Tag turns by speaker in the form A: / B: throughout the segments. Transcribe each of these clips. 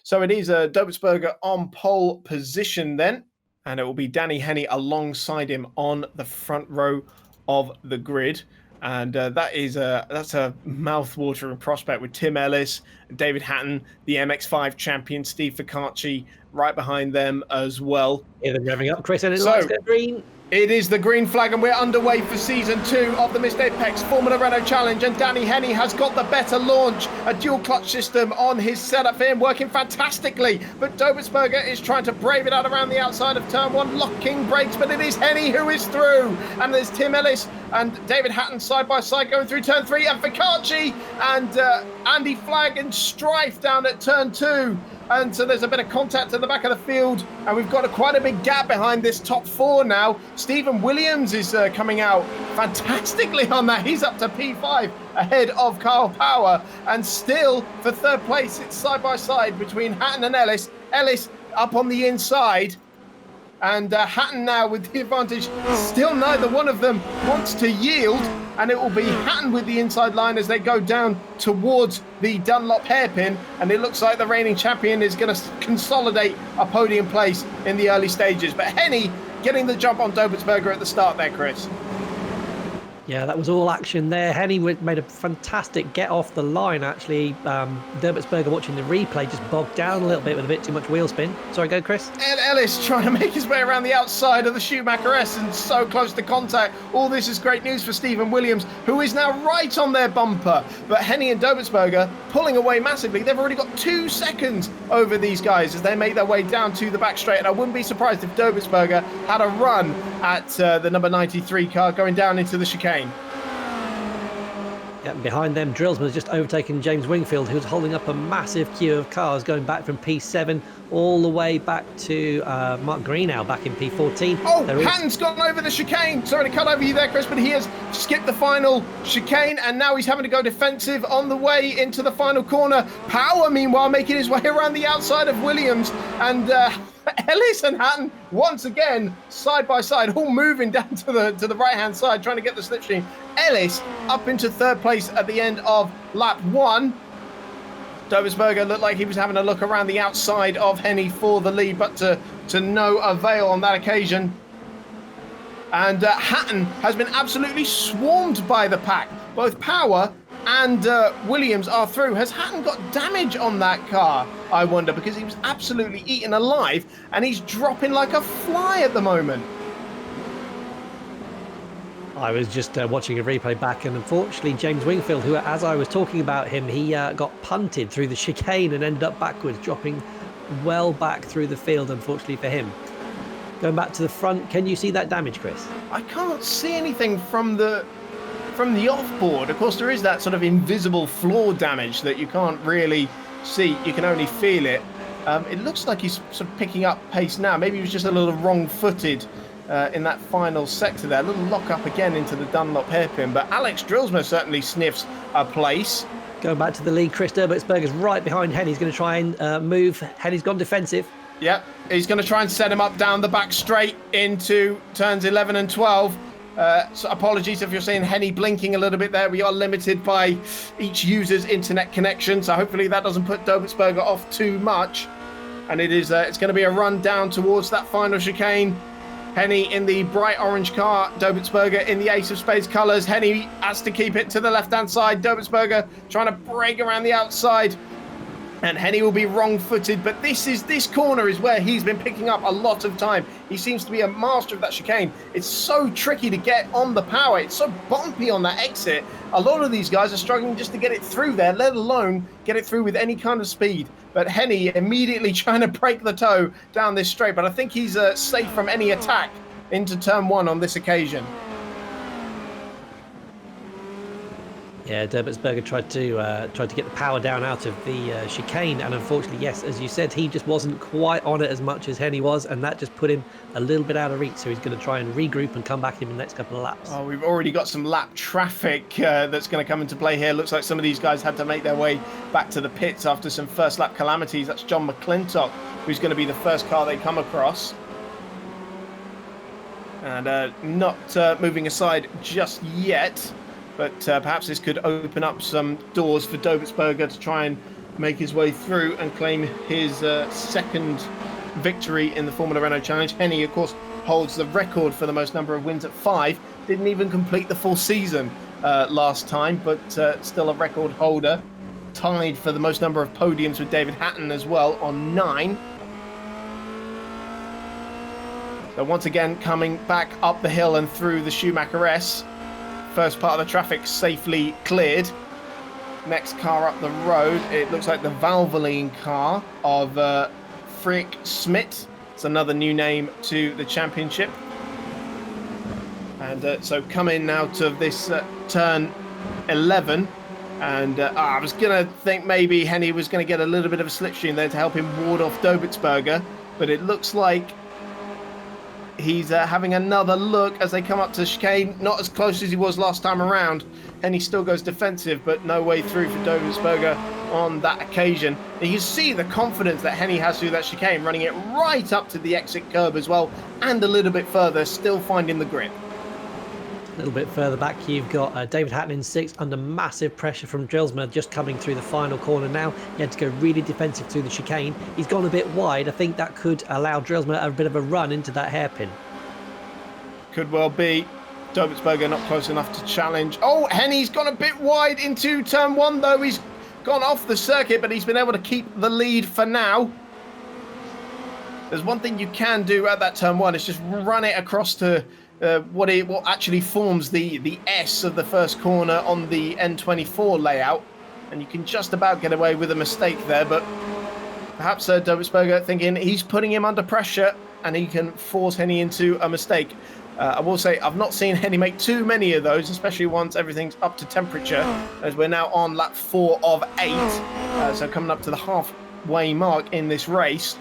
A: So it is Dobitsberger on pole position then, and it will be Danny Henny alongside him on the front row of the grid. And that's a mouth-watering prospect with Tim Ellis, David Hatton, the MX5 champion Steve Ficacci right behind them as well.
B: Yeah, they're revving up, Chris, and it lights go green.
A: It is the green flag, and we're underway for Season 2 of the Missed Apex Formula Renault Challenge, and Danny Henny has got the better launch. A dual clutch system on his setup for him, working fantastically, but Dobitsberger is trying to brave it out around the outside of turn 1, locking brakes, but it is Henny who is through, and there's Tim Ellis and David Hatton side by side going through turn 3, and Ficacci and Andy Flagg and strife down at turn 2. And so there's a bit of contact at the back of the field, and we've got quite a big gap behind this top 4 now. Stephen Williams is coming out fantastically on that. He's up to P5 ahead of Kyle Power, and still for third place it's side by side between Hatton and Ellis. Ellis up on the inside, and Hatton now with the advantage. Still neither one of them wants to yield, and it will be Hatton with the inside line as they go down towards the Dunlop hairpin, and it looks like the reigning champion is going to consolidate a podium place in the early stages. But Henny getting the jump on Dobitsberger at the start there, Chris.
B: Yeah, that was all action there. Henny made a fantastic get off the line, actually. Dobitsberger, watching the replay, just bogged down a little bit with a bit too much wheel spin. Sorry, go, Chris.
A: And Ellis trying to make his way around the outside of the Schumacher S and so close to contact. All this is great news for Stephen Williams, who is now right on their bumper. But Henny and Dobitsberger pulling away massively. They've already got 2 seconds over these guys as they make their way down to the back straight. And I wouldn't be surprised if Dobitsberger had a run at the number 93 car going down into the chicane.
B: Yeah, behind them, Drillsman has just overtaken James Wingfield, who's holding up a massive queue of cars going back from P7 all the way back to Mark Greenow back in P14.
A: Oh, Hatton's gone over the chicane. Sorry to cut over you there, Chris, but he has skipped the final chicane, and now he's having to go defensive on the way into the final corner. Power, meanwhile, making his way around the outside of Williams, and Ellis and Hatton once again side by side, all moving down to the right hand side, trying to get the slipstream. Ellis up into third place at the end of lap 1. Dobitsberger looked like he was having a look around the outside of Henny for the lead, but to no avail on that occasion. And Hatton has been absolutely swarmed by the pack. Both Power and Williams are through. Has Hatton got damage on that car, I wonder, because he was absolutely eaten alive and he's dropping like a fly at the moment.
B: I was just watching a replay back, and unfortunately James Wingfield, who, as I was talking about him, he got punted through the chicane and ended up backwards, dropping well back through the field, unfortunately for him. Going back to the front, can you see that damage, Chris?
A: I can't see anything from the offboard. Of course, there is that sort of invisible floor damage that you can't really see. You can only feel it. It looks like he's sort of picking up pace now. Maybe he was just a little wrong-footed in that final sector there. A little lock up again into the Dunlop hairpin. But Alex Drillsman certainly sniffs a place.
B: Going back to the lead, Chris Dobitsberger's right behind Henny. He's going to try and move. Henny's gone defensive.
A: Yep, he's going to try and set him up down the back straight into turns 11 and 12. So apologies if you're seeing Henny blinking a little bit there. We are limited by each user's internet connection, so hopefully that doesn't put Dobitsberger off too much. And it's going to be a run down towards that final chicane. Henny in the bright orange car, Dobitsberger in the Ace of Spades colours. Henny has to keep it to the left-hand side. Dobitsberger trying to break around the outside. And Henny will be wrong-footed, but this corner is where he's been picking up a lot of time. He seems to be a master of that chicane. It's so tricky to get on the power. It's so bumpy on that exit. A lot of these guys are struggling just to get it through there, let alone get it through with any kind of speed. But Henny immediately trying to break the toe down this straight, but I think he's safe from any attack into turn 1 on this occasion.
B: Yeah, Dobitsberger tried to get the power down out of the chicane, and unfortunately, yes, as you said, he just wasn't quite on it as much as Henny was, and that just put him a little bit out of reach. So he's going to try and regroup and come back in the next couple of laps.
A: Oh, we've already got some lap traffic that's going to come into play here. Looks like some of these guys had to make their way back to the pits after some first lap calamities. That's John McClintock, who's going to be the first car they come across. And not moving aside just yet. But perhaps this could open up some doors for Dobitsberger to try and make his way through and claim his second victory in the Formula Renault Challenge. Henny, of course, holds the record for the most number of wins at 5. Didn't even complete the full season last time, but still a record holder. Tied for the most number of podiums with David Hatton as well on 9. So once again, coming back up the hill and through the Schumacher S. First part of the traffic safely cleared. Next car up the road, it looks like the Valvoline car of Frick Smit. It's another new name to the championship. And so coming now to this turn 11. And I was going to think maybe Henny was going to get a little bit of a slipstream there to help him ward off Dobitzberger. But it looks like he's having another look as they come up to the chicane. Not as close as he was last time around. Henny still goes defensive, but no way through for Dobitzberger on that occasion. And you see the confidence that Henny has through that chicane, running it right up to the exit curb as well, and a little bit further, still finding the grip.
B: A little bit further back, you've got David Hatton in 6th under massive pressure from Drillsma, just coming through the final corner now. He had to go really defensive through the chicane. He's gone a bit wide. I think that could allow Drillsma a bit of a run into that hairpin.
A: Could well be. Dobitzberger not close enough to challenge. Oh, Henny's gone a bit wide into turn 1 though. He's gone off the circuit, but he's been able to keep the lead for now. There's one thing you can do at that turn 1, is just run it across to what actually forms the S of the first corner on the N24 layout, and you can just about get away with a mistake there. But perhaps Dobitzberger thinking he's putting him under pressure and he can force Henny into a mistake. I will say I've not seen Henny make too many of those, especially once everything's up to temperature, as we're now on lap 4 of 8, so coming up to the halfway mark in this race.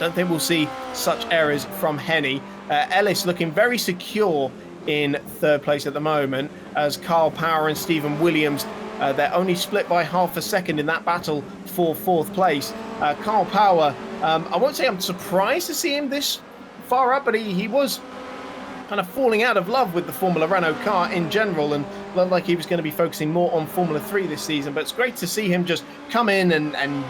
A: Don't think we'll see such errors from Henny. Ellis looking very secure in 3rd place at the moment, as Carl Power and Stephen Williams, they're only split by half a second in that battle for 4th place. Carl Power, I won't say I'm surprised to see him this far up, but he was kind of falling out of love with the Formula Renault car in general, and looked like he was going to be focusing more on Formula 3 this season. But it's great to see him just come in and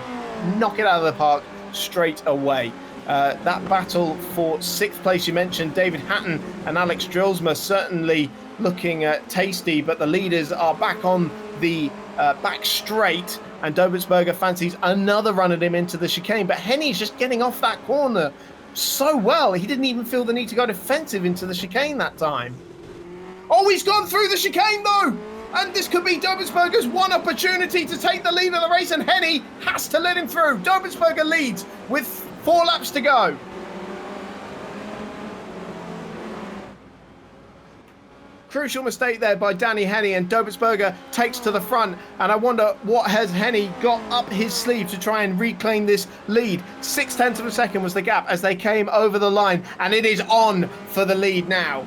A: knock it out of the park straight away. That battle for 6th place, you mentioned David Hatton and Alex Drillsma, certainly looking tasty, but the leaders are back on the back straight, and Dobitzberger fancies another run at him into the chicane. But Henny's just getting off that corner so well, he didn't even feel the need to go defensive into the chicane that time. Oh, he's gone through the chicane though, and this could be Dobitzberger's one opportunity to take the lead of the race, and Henny has to let him through. Dobitzberger leads with 4 laps to go. Crucial mistake there by Danny Henny, and Dobitzberger takes to the front, and I wonder what has Henny got up his sleeve to try and reclaim this lead. 0.6 of a second was the gap as they came over the line, and it is on for the lead now.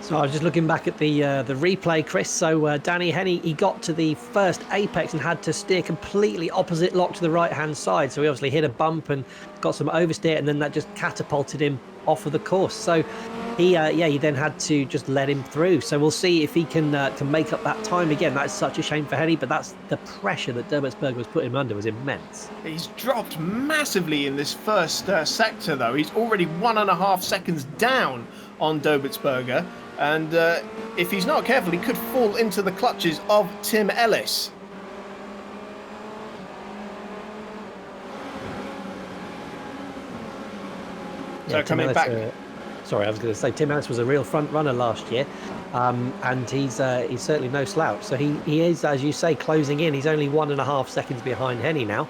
B: So I was just looking back at the replay, Chris. So Danny Henny, he got to the first apex and had to steer completely opposite lock to the right-hand side. So he obviously hit a bump and got some oversteer, and then that just catapulted him off of the course. So he then had to just let him through. So we'll see if he can make up that time again. That's such a shame for Henny, but that's the pressure that Dobitzberger was putting him under was immense. He's
A: dropped massively in this first sector, though. He's already 1.5 seconds down on Dobitzberger. And if he's not careful, he could fall into the clutches of Tim Ellis. So coming back.
B: Sorry, I was going to say Tim Ellis was a real front runner last year, and he's certainly no slouch. So he is, as you say, closing in. He's only 1.5 seconds behind Henny now.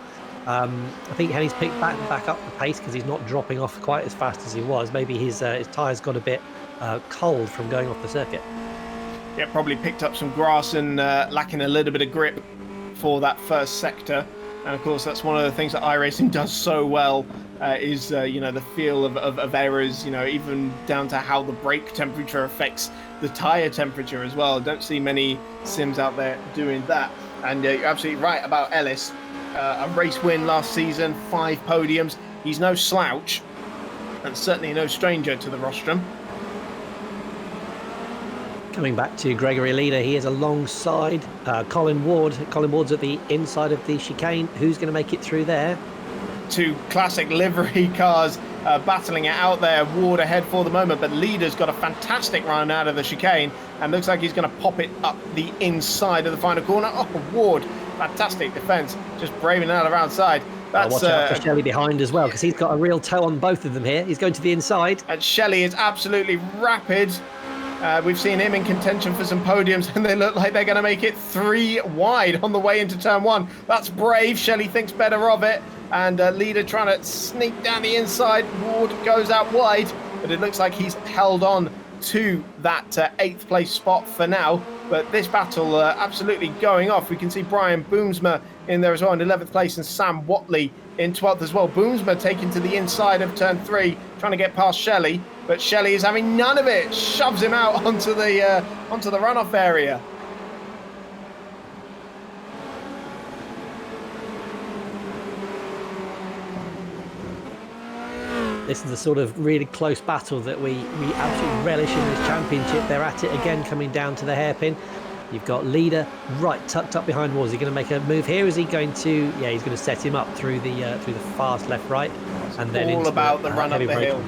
B: I think Henny's picked back up the pace because he's not dropping off quite as fast as he was. Maybe his tyres got a bit cold from going off the circuit.
A: Yeah, probably picked up some grass and lacking a little bit of grip for that first sector. And of course, that's one of the things that iRacing does so well, is the feel of errors, even down to how the brake temperature affects the tyre temperature as well. Don't see many sims out there doing that. And you're absolutely right about Ellis. A race win last season, 5 podiums. He's no slouch, and certainly no stranger to the rostrum.
B: Coming back to Gregory Leader, he is alongside Colin Ward. Colin Ward's at the inside of the chicane. Who's going to make it through there?
A: Two classic livery cars battling it out there. Ward ahead for the moment, but Leader's got a fantastic run out of the chicane and looks like he's going to pop it up the inside of the final corner. Oh, Ward, fantastic defence, just braving out around side. That's,
B: watch out for Shelley behind as well, because he's got a real toe on both of them here. He's going to the inside.
A: And Shelley is absolutely rapid. We've seen him in contention for some podiums, and they look like they're going to make it 3 wide on the way into turn 1. That's brave. Shelley thinks better of it. And Leader trying to sneak down the inside. Ward goes out wide, but it looks like he's held on to that 8th place spot for now. But this battle absolutely going off. We can see Brian Boomsma in there as well in 11th place, and Sam Watley in 12th as well. Boomsma taken to the inside of turn 3, trying to get past Shelley, but Shelley is having none of it. Shoves him out onto the runoff area.
B: This is the sort of really close battle that we absolutely relish in this championship. They're at it again, coming down to the hairpin. You've got Leader right tucked up behind Ward. Is he going to make a move here? Is he going to? Yeah, he's going to set him up through the fast left right, and then
A: all
B: into
A: about the run up the hill.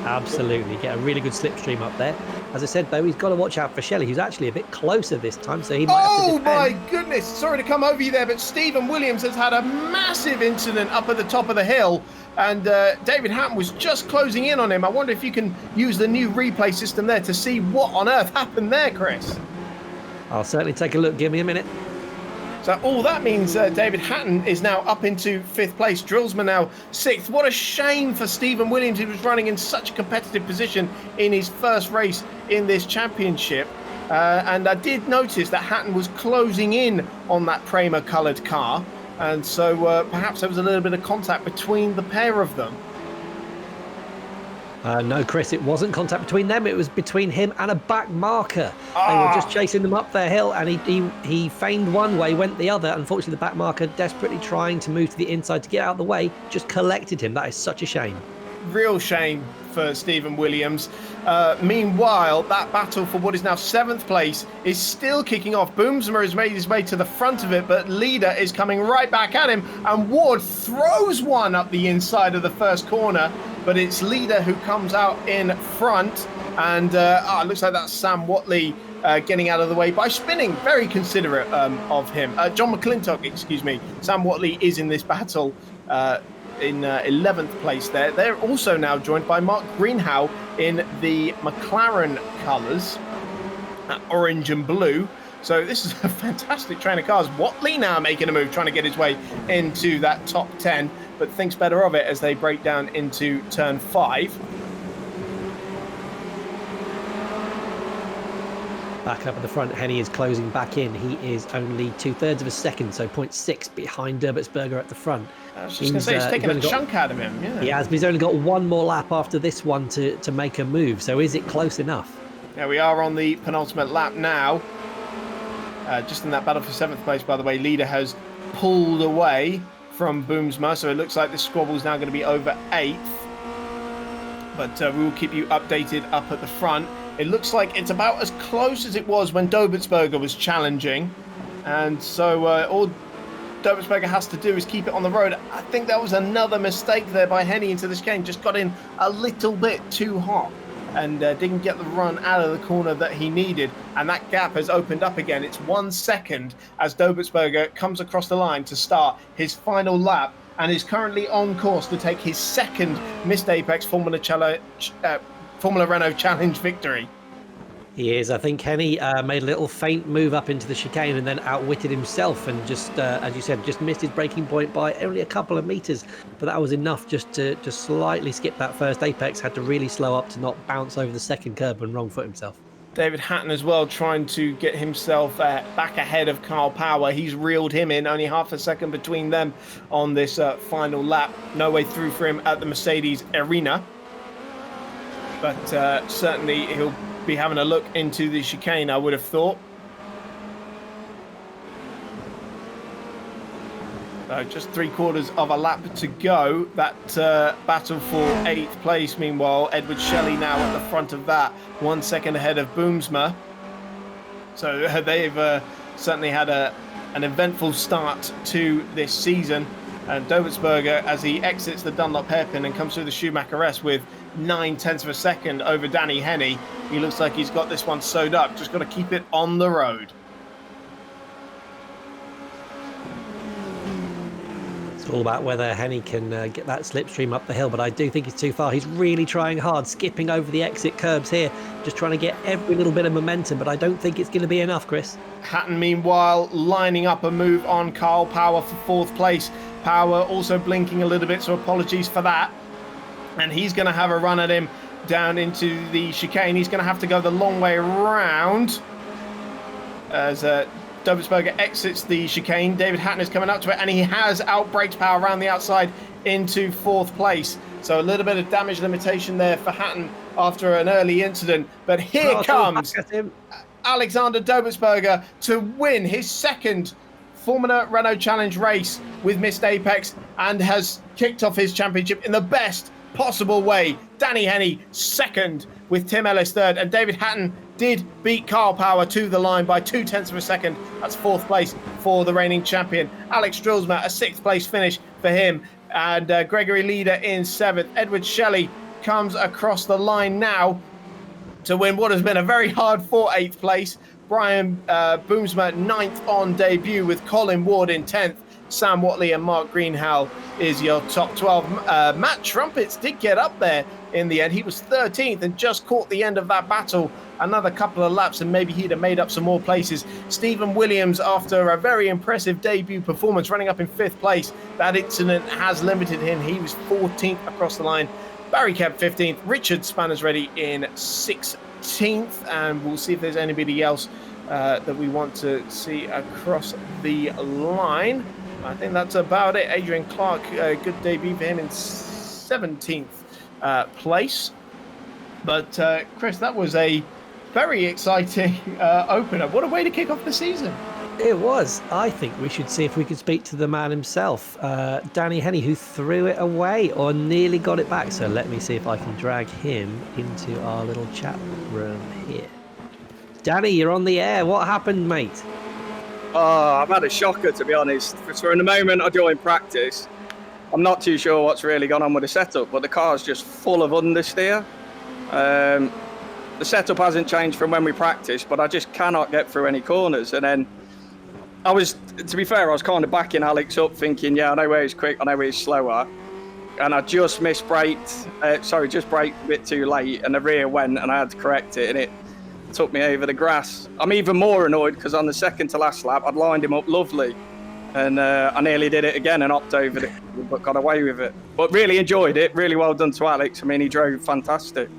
B: Absolutely, get a really good slipstream up there. As I said though, he's got to watch out for Shelley, who's actually a bit closer this time, so he might have to defend.
A: My goodness! Sorry to come over you there, but Stephen Williams has had a massive incident up at the top of the hill. And David Hatton was just closing in on him. I wonder if you can use the new replay system there to see what on earth happened there, Chris.
B: I'll certainly take a look. Give me a minute.
A: So all that means David Hatton is now up into 5th place. Drillsman now 6th. What a shame for Stephen Williams. He was running in such a competitive position in his first race in this championship. And I did notice that Hatton was closing in on that Prima coloured car. And so perhaps there was a little bit of contact between the pair of them.
B: No, Chris, it wasn't contact between them. It was between him and a back marker. They were just chasing them up their hill, and he feigned one way, went the other. Unfortunately, the back marker, desperately trying to move to the inside to get out of the way, just collected him. That is such a shame. Real shame for Stephen Williams. Meanwhile, that battle for what is now 7th place is still kicking off. Boomsma has made his way to the front of it, but Leader is coming right back at him, and Ward throws one up the inside of the first corner, but it's Leader who comes out in front, and it looks like that's Sam Watley getting out of the way by spinning. Very considerate of him. John McClintock, excuse me. Sam Watley is in this battle in 11th place there. They're also now joined by Mark Greenhow in the McLaren colours, orange and blue. So this is a fantastic train of cars. Watley now making a move, trying to get his way into that top 10, but thinks better of it as they break down into turn 5. Back up at the front, Henny is closing back in. He is only 2/3 of a second, so 0.6 behind Derbertsberger at the front. I was just going to say, he's taken a chunk out of him. Yeah. He has, but he's only got one more lap after this one to make a move. So is it close enough? Yeah, we are on the penultimate lap now. Just in that battle for 7th place, by the way, Leader has pulled away from Boomsma, so it looks like this squabble is now going to be over 8th. But we will keep you updated up at the front. It looks like it's about as close as it was when Derbertsberger was challenging. And so all Derbertsberger has to do is keep it on the road. I think that was another mistake there by Henny into this game. Just got in a little bit too hot and didn't get the run out of the corner that he needed. And that gap has opened up again. It's 1 second as Derbertsberger comes across the line to start his final lap and is currently on course to take his second Missed Apex Formula Renault Challenge victory. He is. I think Henny made a little feint move up into the chicane and then outwitted himself and just, as you said, just missed his braking point by only a couple of meters. But that was enough just to slightly skip that first apex, had to really slow up to not bounce over the second curb and wrong foot himself. David Hatton as well, trying to get himself back ahead of Carl Power. He's reeled him in, only half a second between them on this final lap. No way through for him at the Mercedes Arena. But certainly he'll be having a look into the chicane, I would have thought. Just 3/4 of a lap to go. That battle for 8th place. Meanwhile, Edward Shelley now at the front of that, 1 second ahead of Boomsma.
A: So they've certainly had an eventful start to this season. And Dobertsberger, as he exits the Dunlop hairpin and comes through the Schumacher S with 9/10 of a second over Danny Henny, he looks like he's got this one sewed up. Just got to keep it on the road.
B: It's all about whether Henny can get that slipstream up the hill, but I do think he's too far. He's really trying hard, skipping over the exit curbs here, just trying to get every little bit of momentum, but I don't think it's going to be enough, Chris.
A: Hatton, meanwhile, lining up a move on Carl Power for fourth place. Power also blinking a little bit, so apologies for that. And he's going to have a run at him down into the chicane. He's going to have to go the long way around as Dobertsberger exits the chicane. David Hatton is coming up to it, and he has outbraked Power around the outside into fourth place. So a little bit of damage limitation there for Hatton after an early incident. But here comes Alexander Dobertsberger to win his second Formula Renault Challenge race with Missed Apex, and has kicked off his championship in the best possible way. Danny Henny second with Tim Ellis third, and David Hatton did beat Carl Power to the line by 0.2 of a second. That's fourth place for the reigning champion. Alex Drilsma, a sixth place finish for him, and Gregory Leader in seventh. Edward Shelley comes across the line now to win what has been a very hard fought eighth place. Brian Boomsma ninth on debut, with Colin Ward in 10th. Sam Watley and Mark Greenhalgh is your top 12. Matt Trumpets did get up there in the end. He was 13th and just caught the end of that battle. Another couple of laps and maybe he'd have made up some more places. Stephen Williams, after a very impressive debut performance, running up in 5th place. That incident has limited him. He was 14th across the line. Barry kept 15th. Richard Spanners ready in 16th. And we'll see if there's anybody else that we want to see across the line. I think that's about it. Adrian Clark, good debut for him in 17th place. But Chris, that was a very exciting opener. What a way to kick off the season.
B: It was. I think we should see if we could speak to the man himself, Danny Henny, who threw it away or nearly got it back. So let me see if I can drag him into our little chat room here. Danny, you're on the air. What happened, mate?
C: Oh, I've had a shocker, to be honest. So in the moment I joined practice, I'm not too sure what's really gone on with the setup, but the car's just full of understeer. The setup hasn't changed from when we practiced, but I just cannot get through any corners. And then to be fair, I was kind of backing Alex up, thinking, yeah, I know where he's quick, I know where he's slower. And I just braked a bit too late, and the rear went, and I had to correct it, and it took me over the grass. I'm even more annoyed because on the second to last lap, I'd lined him up lovely, and I nearly did it again and hopped over it, but got away with it. But really enjoyed it. Really well done to Alex. I mean, he drove fantastic.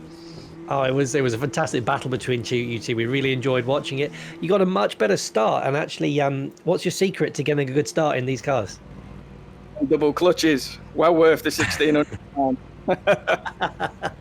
B: Oh, it was a fantastic battle between you two. We really enjoyed watching it. You got a much better start, and actually, what's your secret to getting a good start in these cars?
C: Double clutches, well worth the £1,600.